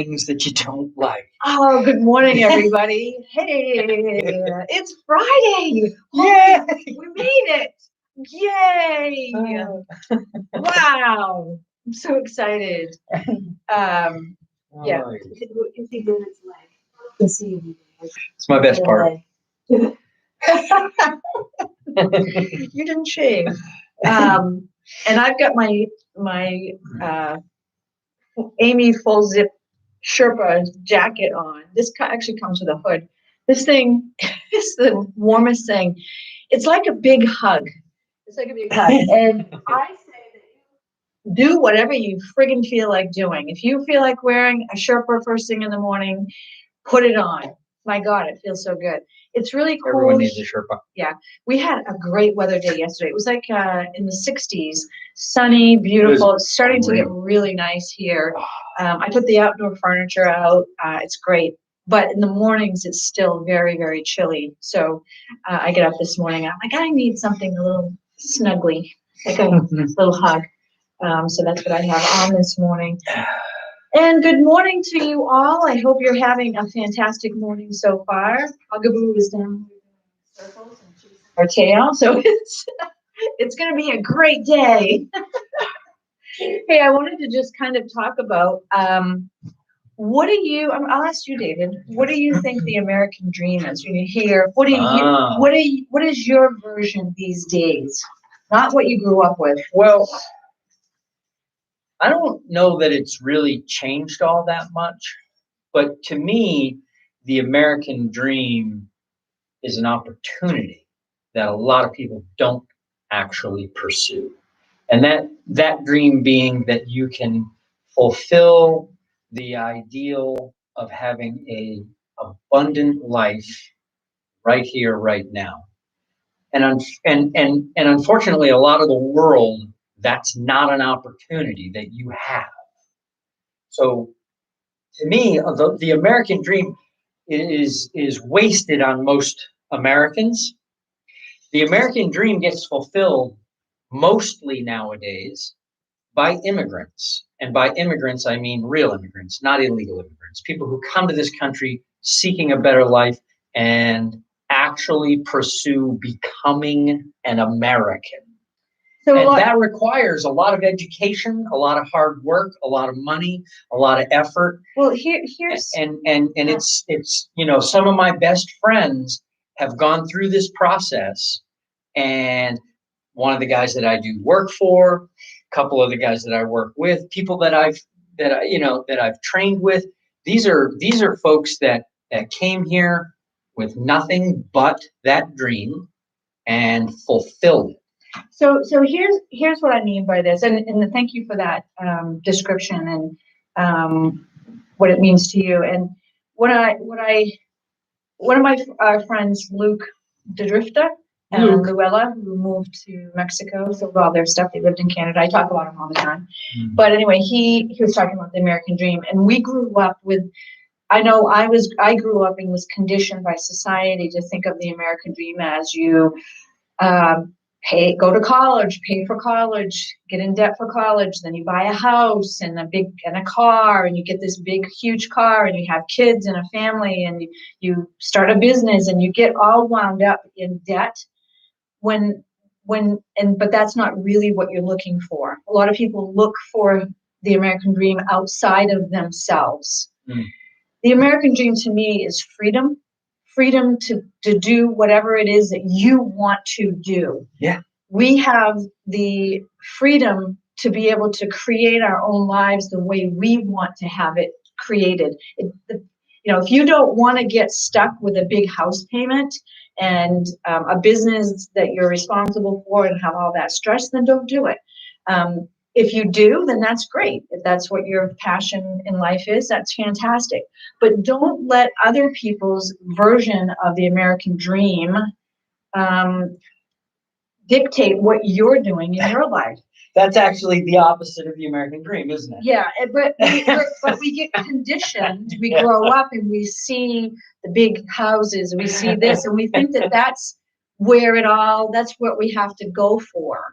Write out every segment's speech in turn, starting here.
things that you don't like. Oh, good morning, everybody. Hey, it's Friday. Yay! We made it. Yay. Wow. I'm so excited. Yeah. Is he doing his leg? Let's see if he does. It's my best part. You didn't shave. And I've got my Amy full zip Sherpa jacket on. This actually comes with a hood. This thing is the warmest thing. It's like a big hug. It's like a big hug. And I say that you do whatever you friggin' feel like doing. If you feel like wearing a Sherpa first thing in the morning, put it on. My God, it feels so good. It's really cool. Everyone needs a Sherpa. Yeah. We had a great weather day yesterday. It was like in the 60s, sunny, beautiful. It's starting to get really nice here. I put the outdoor furniture out. It's great. But in the mornings, it's still very, very chilly. So I get up this morning. I'm like, I need something a little snuggly, like a little hug. So that's what I have on this morning. And good morning to you all. I hope you're having a fantastic morning so far. Bugaboo is down here in circles and she's our tail, so it's going to be a great day. Hey, I wanted to just kind of talk about what do you? I'll ask you, David. What do you think the American dream is? When you hear, what is your version these days? Not what you grew up with. Well, I don't know that it's really changed all that much, but to me, the American dream is an opportunity that a lot of people don't actually pursue. And that dream being that you can fulfill the ideal of having a abundant life right here, right now. And unfortunately, a lot of the world, that's not an opportunity that you have. So to me, the American dream is wasted on most Americans. The American dream gets fulfilled mostly nowadays by immigrants. And by immigrants, I mean real immigrants, not illegal immigrants, people who come to this country seeking a better life and actually pursue becoming an American. So and that requires a lot of education, a lot of hard work, a lot of money, a lot of effort. Well, here's and it's some of my best friends have gone through this process, and one of the guys that I do work for, a couple of the guys that I work with, people that I've trained with, these are folks that came here with nothing but that dream and fulfilled it. So here's what I mean by this, and thank you for that description and what it means to you. And one of my friends, Luke DeDrifta and Luella, who moved to Mexico, sold all their stuff. They lived in Canada. I talk about him all the time. Mm-hmm. But anyway, he was talking about the American dream, and we grew up with. I know I grew up and was conditioned by society to think of the American dream as you. Go to college, pay for college, get in debt for college, then you buy a house and a car, and you get this big, huge car, and you have kids and a family, and you start a business, and you get all wound up in debt but that's not really what you're looking for. A lot of people look for the American dream outside of themselves. Mm. The American dream to me is freedom to do whatever it is that you want to do. Yeah. We have the freedom to be able to create our own lives the way we want to have it created. If you don't want to get stuck with a big house payment and a business that you're responsible for and have all that stress, then don't do it. If you do, then that's great. If that's what your passion in life is, that's fantastic. But don't let other people's version of the American dream dictate what you're doing in your life. That's actually the opposite of the American dream, isn't it? Yeah, but we get conditioned. We grow up and we see the big houses, we see this, and we think that that's where that's what we have to go for.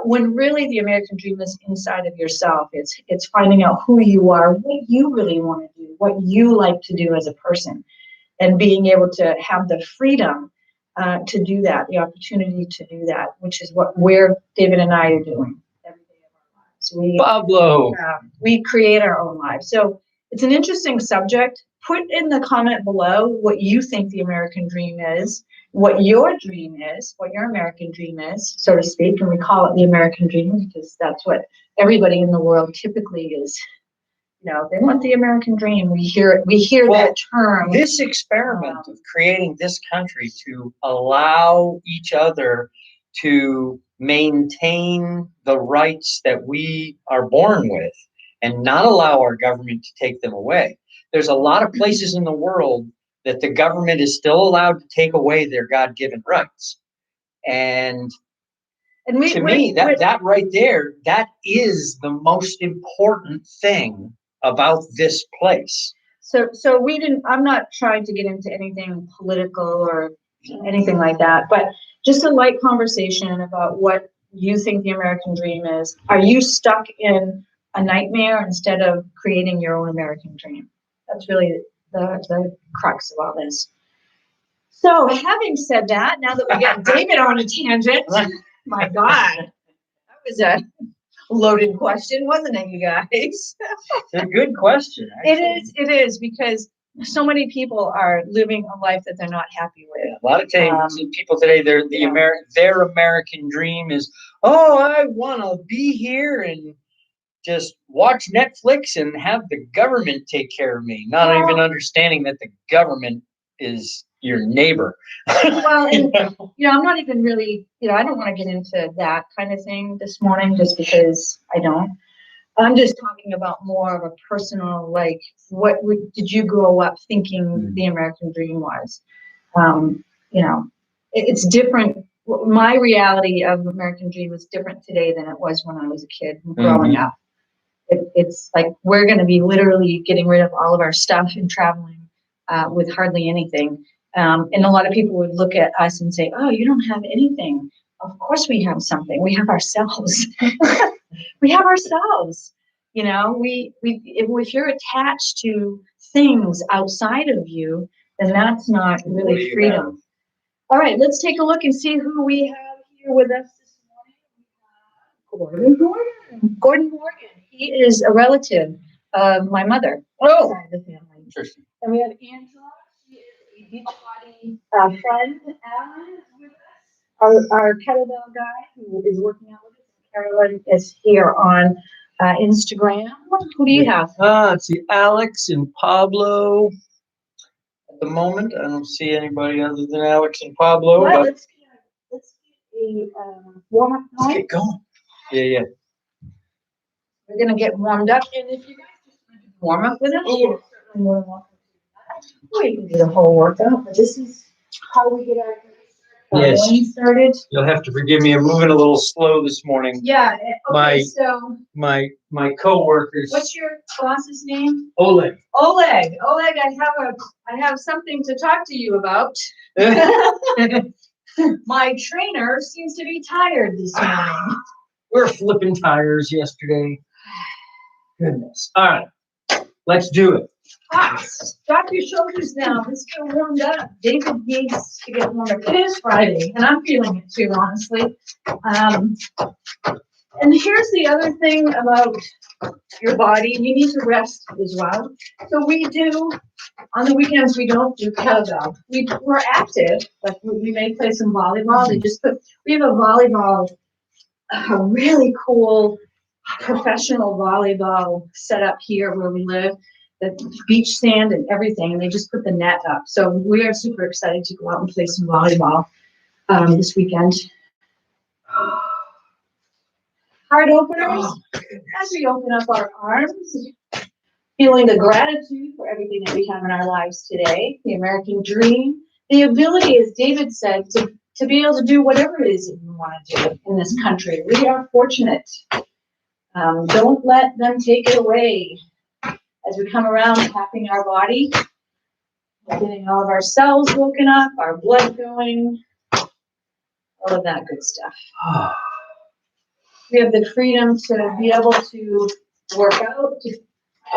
When really the American dream is inside of yourself. It's finding out who you are, what you really want to do, what you like to do as a person, and being able to have the freedom to do that, the opportunity to do that, which is what David and I are doing every day of our lives. Pablo. We create our own lives. So it's an interesting subject. Put in the comment below what you think the American dream is, what your dream is, what your American dream is, so to speak. And we call it the American dream because that's what everybody in the world typically is. You know, they want the American dream. We hear that term. This experiment of creating this country to allow each other to maintain the rights that we are born with and not allow our government to take them away. There's a lot of places in the world that the government is still allowed to take away their God-given rights. And to me, that right there, that is the most important thing about this place. So I'm not trying to get into anything political or anything like that, but just a light conversation about what you think the American dream is. Are you stuck in a nightmare instead of creating your own American dream? That's really the crux of all this. So having said that, now that we got David on a tangent, my God, that was a loaded question, wasn't it, you guys? It's a good question. Actually. It is, because so many people are living a life that they're not happy with. Yeah, a lot of times, people today, their American dream is, oh, I want to be here and just watch Netflix and have the government take care of me, not even understanding that the government is your neighbor. Well, and, I'm not even really, I don't want to get into that kind of thing this morning just because I don't. I'm just talking about more of a personal, like, did you grow up thinking the American dream was? It's different. My reality of American dream is different today than it was when I was a kid growing up. It's like we're going to be literally getting rid of all of our stuff and traveling with hardly anything. And a lot of people would look at us and say, oh, you don't have anything. Of course we have something. We have ourselves. We have ourselves. If you're attached to things outside of you, then that's not really freedom. All right, let's take a look and see who we have here with us this morning. Gordon Morgan. He is a relative of my mother. Oh, the family. Interesting. And we have Angela. She is a Beachbody friend. Alan is with us. Our Kettlebell guy who is working out with us. Carolyn is here on Instagram. Who do you have? Let's see, Alex and Pablo. At the moment, I don't see anybody other than Alex and Pablo. Well, let's get a warm-up going. Let's get going. Yeah. We're gonna get warmed up, and if you guys just want to warm up with us, you're certainly more than welcome to do that. We can do the whole workout, but this is how we get our morning started. You'll have to forgive me. I'm moving a little slow this morning. Yeah. Okay. My coworkers. What's your boss's name? Oleg. Oleg, I have something to talk to you about. My trainer seems to be tired this morning. We're flipping tires yesterday. Goodness. All right. Let's do it. Drop your shoulders down. Let's get warmed up. David needs to get warmed up. It is Friday, and I'm feeling it too, honestly. And here's the other thing about your body. You need to rest as well. So we do, on the weekends, we don't do kettlebell. We're active, but we may play some volleyball. We have a volleyball, a really cool professional volleyball set up here where we live. The beach sand and everything, and they just put the net up. So we are super excited to go out and play some volleyball this weekend. Heart openers as we open up our arms, feeling the gratitude for everything that we have in our lives today, the American dream, the ability, as David said, to be able to do whatever it is that you want to do in this country. We are fortunate. Don't let them take it away. As we come around tapping our body, we're getting all of our cells woken up, our blood going, all of that good stuff. We have the freedom to be able to work out, to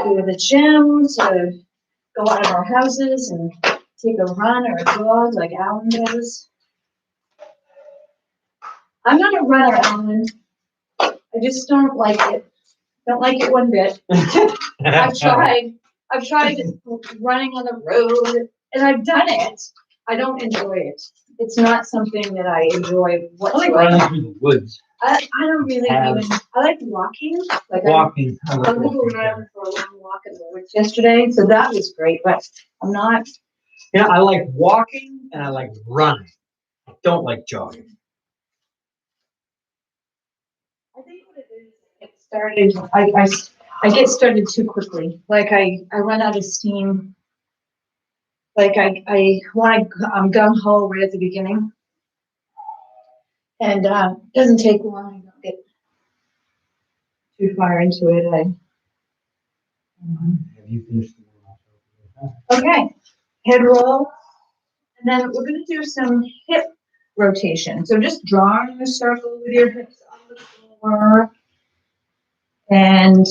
go to the gym, to go out of our houses and take a run or a jog like Alan does. I'm not a runner, Alan. I just don't like it. Don't like it one bit. I've tried running on the road, and I've done it. I don't enjoy it. It's not something that I enjoy whatsoever. I like running through the woods. I don't really even. I like walking. Like Walking. I went around for a long walk in the woods yesterday, so that was great. But I'm not. Yeah, I like walking and I like running. I don't like jogging. I think what it is, it started. I get started too quickly. Like I run out of steam. Like I'm gung ho right at the beginning, and it doesn't take long. I don't get too far into it. Have you finished the one? Okay, head roll, and then we're going to do some hip rotation. So just drawing a circle with your hips on the floor, and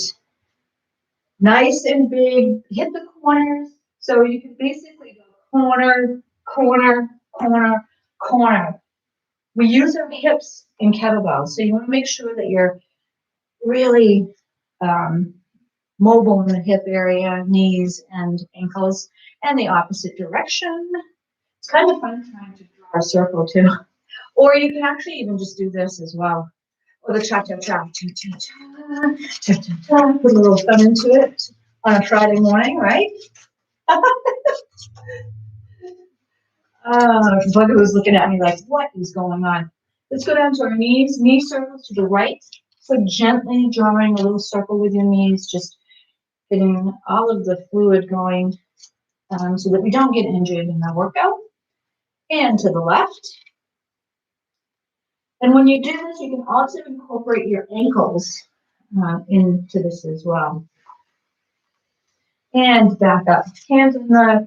nice and big. Hit the corners, so you can basically go corner, corner, corner, corner. We use our hips in kettlebells, so you want to make sure that you're really mobile in the hip area, knees and ankles, and the opposite direction. It's kind of fun trying to draw a circle too. Or you can actually even just do this as well. Or the cha-cha-cha, cha-cha-cha, cha-cha-cha, put a little fun into it on a Friday morning, right? Bugger was looking at me like, what is going on? Let's go down to our knees, knee circles to the right. So gently drawing a little circle with your knees, just getting all of the fluid going so that we don't get injured in our workout. And to the left. And when you do this, you can also incorporate your ankles into this as well. And back up. Hands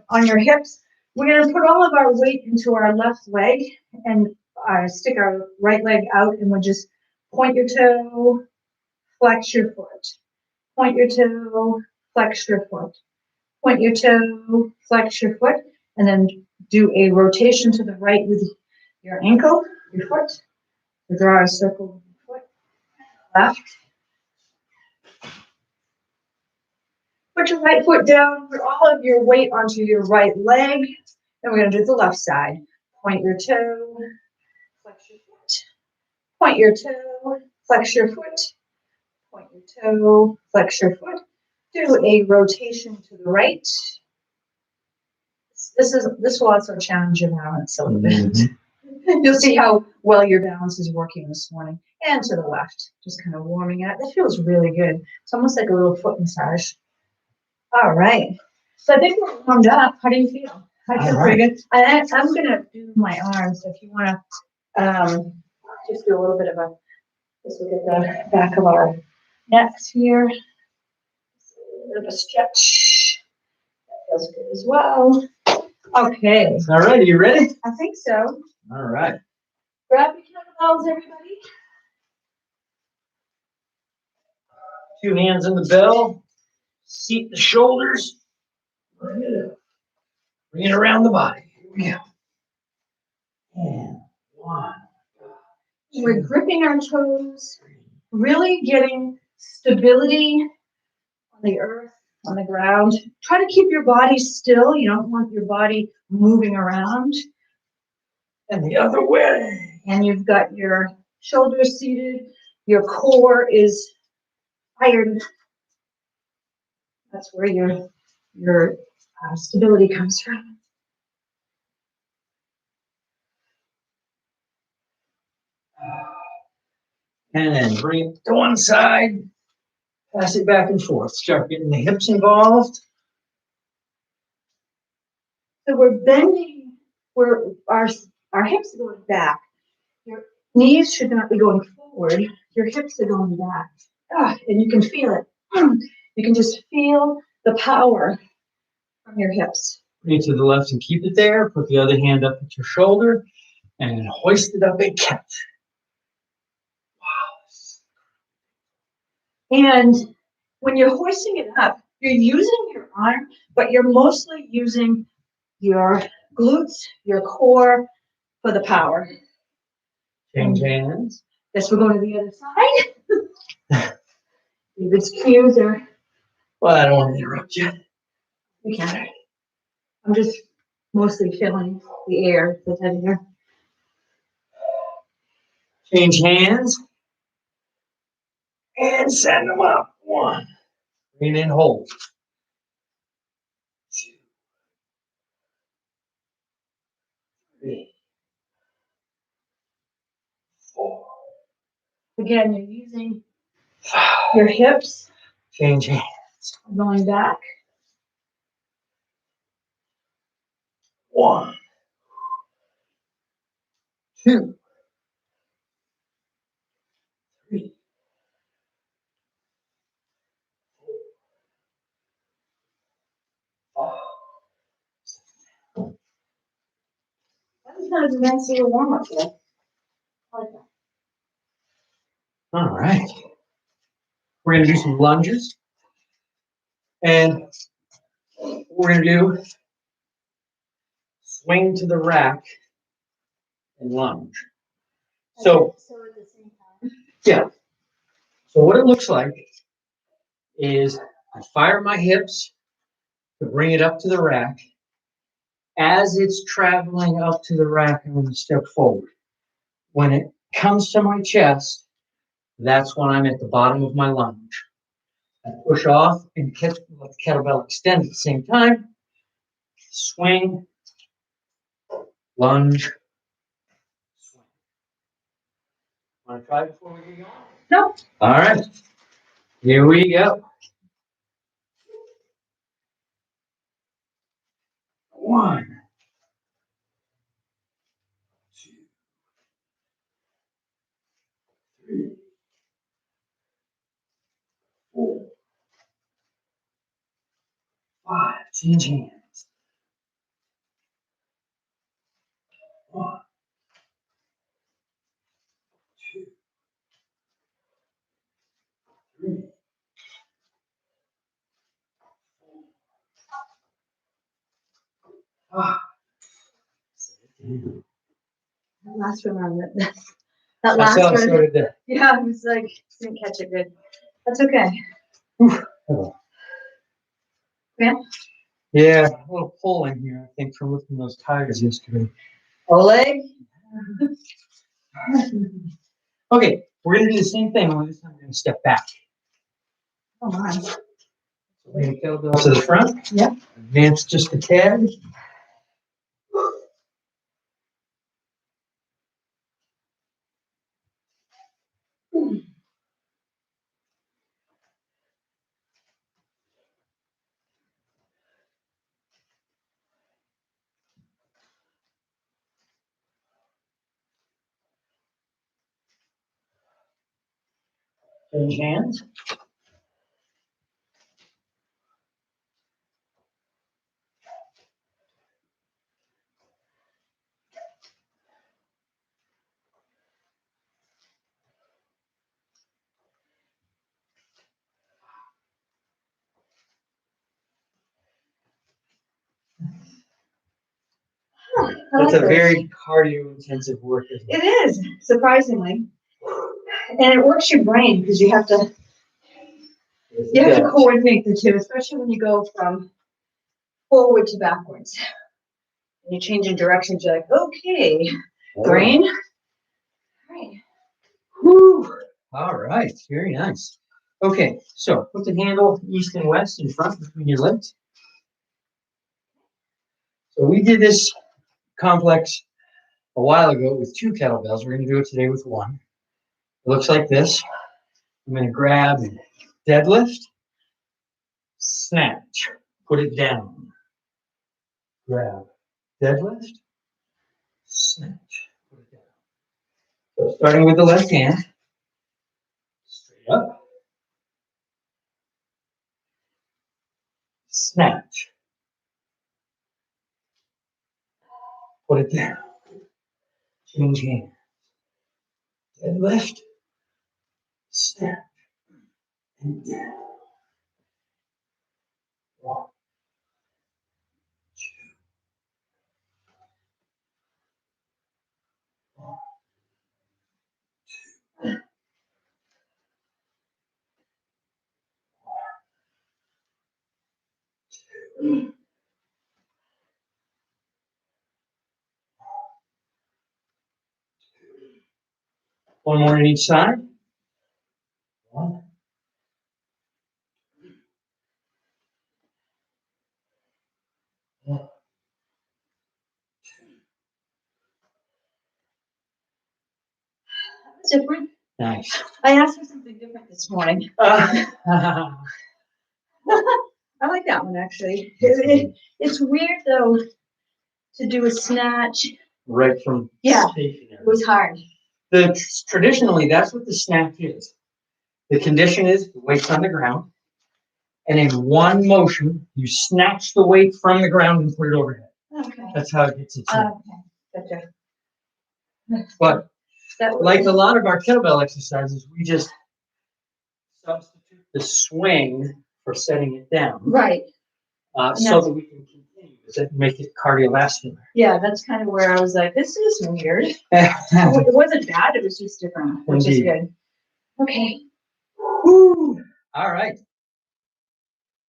on your hips. We're going to put all of our weight into our left leg and stick our right leg out, and we'll just point your toe, flex your foot. Point your toe, flex your foot. Point your toe, flex your foot, and then do a rotation to the right with your ankle, your foot. So draw a circle with your foot. Left. Put your right foot down, put all of your weight onto your right leg, and we're going to do the left side. Point your toe, flex your foot. Point your toe, flex your foot. Point your toe, flex your foot. Do a rotation to the right. This will also challenge your balance a little bit. You'll see how well your balance is working this morning. And to the left, just kind of warming it. That feels really good. It's almost like a little foot massage. All right. So I think we're warmed up. How do you feel? I feel pretty good. I'm going to do my arms. So if you want to just do a little bit of let's look at the back of our necks here. A bit of a stretch. That feels good as well. Okay. All right, you ready? I think so. All right. Grab your kettlebells, everybody. 2 hands on the bell. Seat the shoulders. Bring it around the body. Here we go. And 1. We're gripping our toes, really getting stability on the earth, on the ground. Try to keep your body still. You don't want your body moving around. And the other way. And you've got your shoulders seated. Your core is ironed. That's where your stability comes from. And then bring it to one side. Pass it back and forth. Start getting the hips involved. So we're bending, our hips are going back. Your knees should not be going forward. Your hips are going back. And you can feel it. You can just feel the power from your hips. Bring it to the left and keep it there. Put the other hand up at your shoulder and hoist it up and catch. And when you're hoisting it up, you're using your arm, but you're mostly using your glutes, your core for the power. Change hands. Guess we're going to the other side. David's cues are. Well, I don't want to interrupt you. We can. I'm just mostly feeling the air that's in here. Change hands. And send them up. 1. Bring it in, hold. 2, 3, 4. Again, you're using your hips. Change hands. Going back. 1, 2, 3, 4, 5. That was not as advanced as a warm-up today. I like that. All right. We're going to do some lunges. And we're going to do swing to the rack and lunge. So at the same time. yeah. So what it looks like is I fire my hips to bring it up to the rack. As it's traveling up to the rack, I'm going to step forward. When it comes to my chest, that's when I'm at the bottom of my lunge. I push off and let the kettlebell extend at the same time. Swing, lunge, swing. Want to try before we get going? No. All right. Here we go. 1, 2, 3, 4, 5. Change hands. 1, 2, 3, 4, 5. That last one, that I last saw one. so did that. Yeah, I was like, didn't catch it good. That's okay. Yeah. Yeah, a little pull in here, I think, from lifting those tires yesterday. Oleg. Okay, we're going to do the same thing, only this time we're going to step back. Oh my. So we're going to kettlebell to the front. Yep. Advance just a tad. Change hands. That's a very cardio-intensive work. It is, surprisingly. And it works your brain because you have to coordinate the two, especially when you go from forward to backwards. And you change in directions, you're like, okay, brain. Right. Whew. All right, very nice. Okay, so put the handle east and west in front between your legs. So we did this complex a while ago with 2 kettlebells. We're going to do it today with 1. It looks like this. I'm going to grab and deadlift, snatch, put it down. Grab, deadlift, snatch, put it down. So starting with the left hand, straight up, snatch, put it down. Change hands. Deadlift, snatch, and down. One, two. One more on each side. One. One. That's different. Nice. I asked for something different this morning. I like that one actually. It's weird though to do a snatch. Right from Yeah, stationary. it was hard. Traditionally, that's what the snatch is. The condition is the weight's on the ground, and in one motion, you snatch the weight from the ground and put it overhead. Okay. That's how it gets its name. Okay. But That like a lot of our kettlebell exercises, we just substitute the swing for setting it down, right. so that we can continue with it and make it cardiovascular. Yeah, that's kind of where I was like, this is weird. It wasn't bad, it was just different, which is good. Okay. Woo. All right.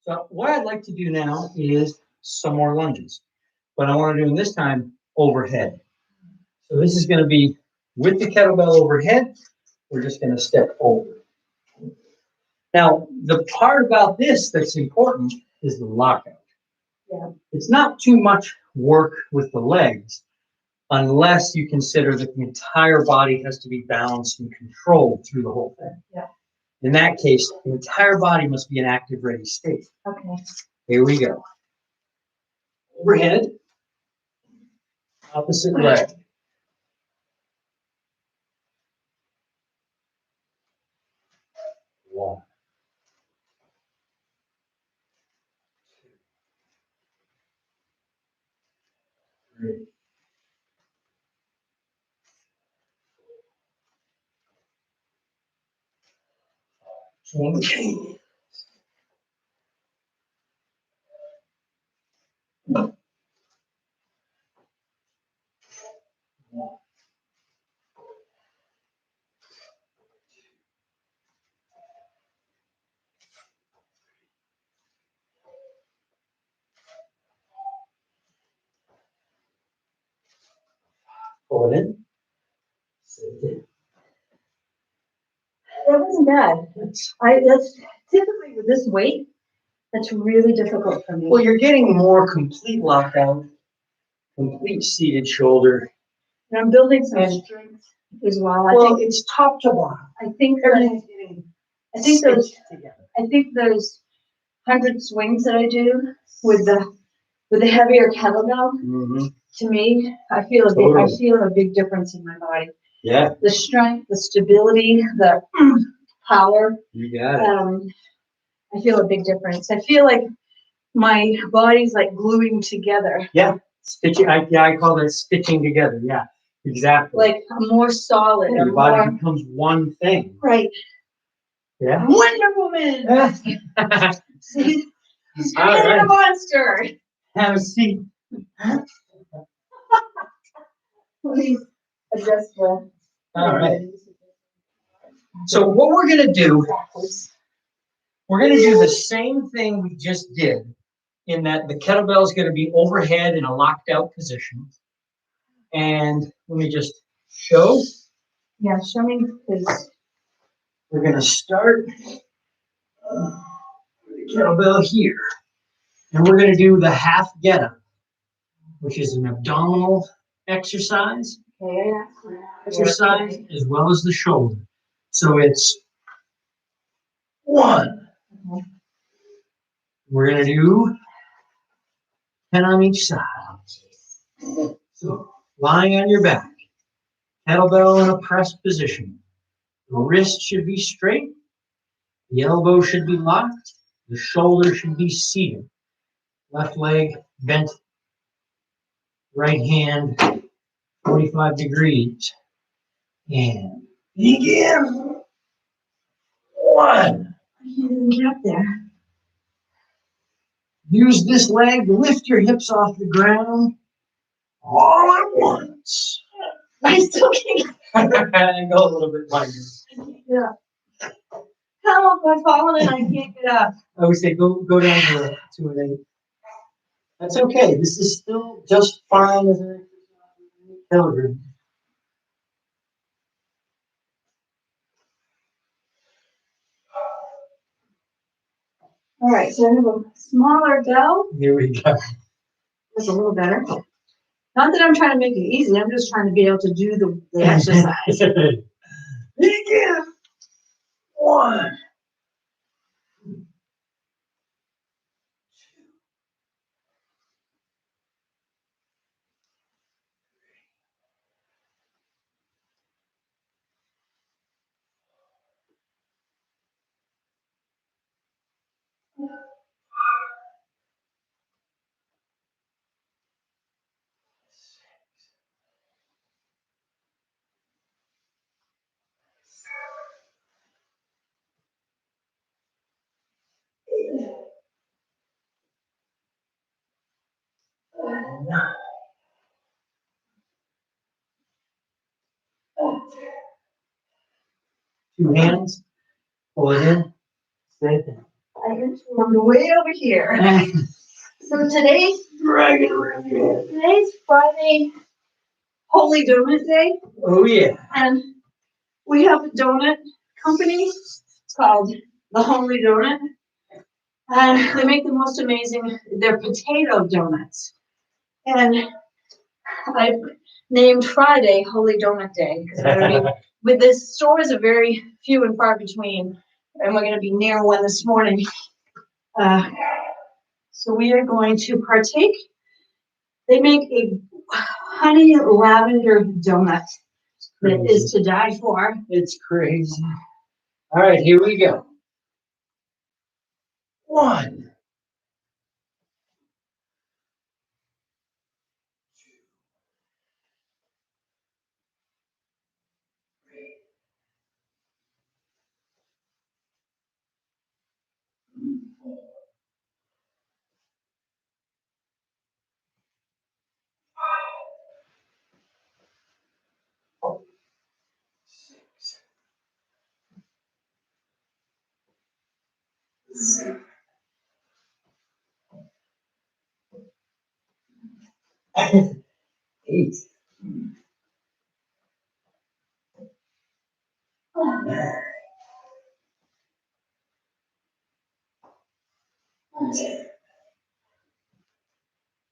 So what I'd like to do now is some more lunges, but I want to do them this time overhead. So this is going to be with the kettlebell overhead. We're just going to step over. Now, the part about this that's important is the lockout. Yeah. It's not too much work with the legs unless you consider that the entire body has to be balanced and controlled through the whole thing. Yeah. In that case, the entire body must be in active, ready state. Okay. Here we go. Overhead, opposite leg. One. Three. Okay. Pull it in. That wasn't bad. That's typically with this weight, that's really difficult for me. Well, you're getting more complete lockout, complete seated shoulder. And I'm building some strength as well. Well, it's top to bottom. I think Everything's getting stitched together. I think those 100 swings that I do with the heavier kettlebell, to me, I feel a big difference in my body. Yeah. The strength, the stability, the power. You got it. I feel a big difference. I feel like my body's like gluing together. Yeah. Stitching. I call that stitching together. Yeah. Exactly. Like I'm more solid. Your body becomes one thing. Right. Yeah. Wonder Woman. See, he's creating a monster. Have a seat. Please adjust the. All right. So what we're going to do, we're going to do the same thing we just did, in that the kettlebell is going to be overhead in a locked out position. And let me just show. Yeah, show me, because We're going to start with the kettlebell here. And we're going to do the half get up, which is an abdominal exercise. Exercise as well as the shoulder. So it's 1. We're going to do 10 on each side. So lying on your back, kettlebell in a pressed position. The wrist should be straight. The elbow should be locked. The shoulder should be seated. Left leg bent. Right hand 45 degrees. And begin. 1. I can't even get up there. Use this leg to lift your hips off the ground all at once. I still can't. And go a little bit lighter. Yeah. Help, I'm falling and I can't get up. I would say go down to an 8. That's okay. This is still just fine as an exercise. All right, so I have a smaller bell. Here we go. That's a little better. Not that I'm trying to make it easy, I'm just trying to be able to do the exercise. Begin. 1. Two hands, pull it in, sit down. I am way over here. So today's Friday, Holy Donut Day. Oh yeah. And we have a donut company. It's called the Holy Donut. And they make the most amazing, they're potato donuts. And I named Friday Holy Donut Day because with this stores are very few and far between, and we're going to be near one this morning. So we are going to partake. They make a honey lavender donut that is to die for. It's crazy. All right, here we go. 1. Eight.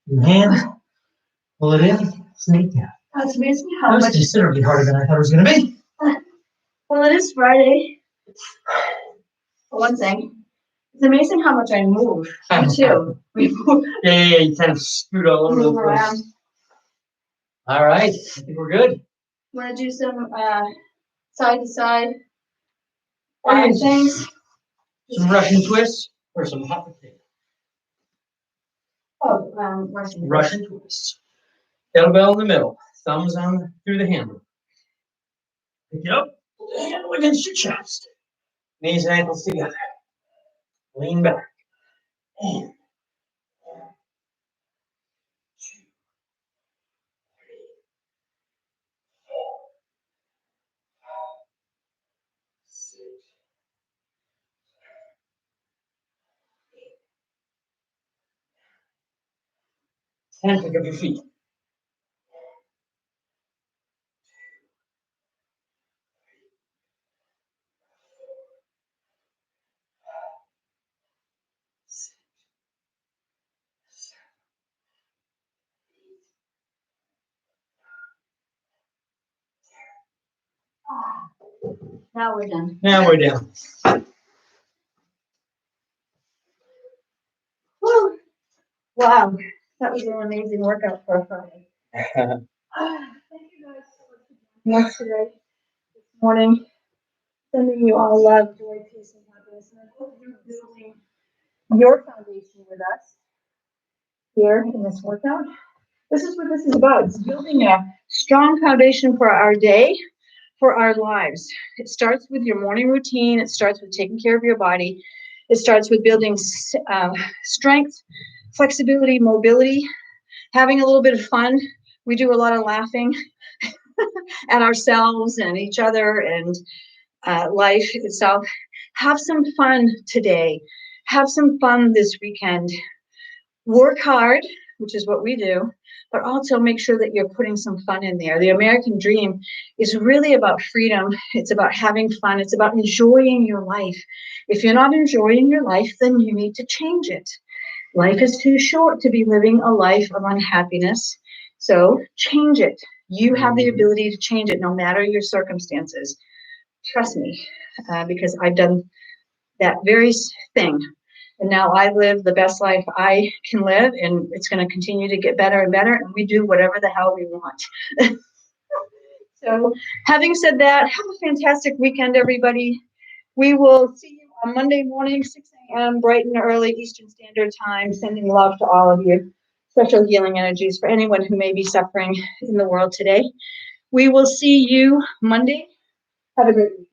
Your hands, pull it in, snake down. That's amazing how That was much. considerably harder than I thought it was going to be. Well, it is Friday. For one thing, it's amazing how much I move. Me too. We move Yeah, you kind of scoot all over the around. place. All right, I think we're good. Want to do some side to side Yeah, things? some Russian twists or some hot potato. Oh, Russian twists. Kettlebell in the middle, thumbs on through the handle. Pick it up, put the handle against your chest. Knees and ankles together. Lean back. And 1, 2, 3, 4, 5, 6, 7, 8, 10. Pick up your feet. 6, 7, 8. now we're done. Now we're down. Woo. Wow, that was an amazing workout for a Friday. Thank you guys so much for joining us today, this morning. Sending you all love, joy, peace, and happiness. And I hope you're building your foundation with us here in this workout. This is what this is about. It's building a strong foundation for our day, for our lives. It starts with your morning routine. It starts with taking care of your body. It starts with building strength, flexibility, mobility, having a little bit of fun. We do a lot of laughing at ourselves and each other and life itself. Have some fun today. Have some fun this weekend. Work hard, which is what we do, but also make sure that you're putting some fun in there. The American dream is really about freedom. It's about having fun. It's about enjoying your life. If you're not enjoying your life, then you need to change it. Life is too short to be living a life of unhappiness. So change it. You have the ability to change it no matter your circumstances. Trust me, because I've done that very thing. And now I live the best life I can live, and it's going to continue to get better and better. And we do whatever the hell we want. So having said that, have a fantastic weekend, everybody. We will see you on Monday morning, 6 a.m., bright and early Eastern Standard Time. Sending love to all of you. Special healing energies for anyone who may be suffering in the world today. We will see you Monday. Have a great week.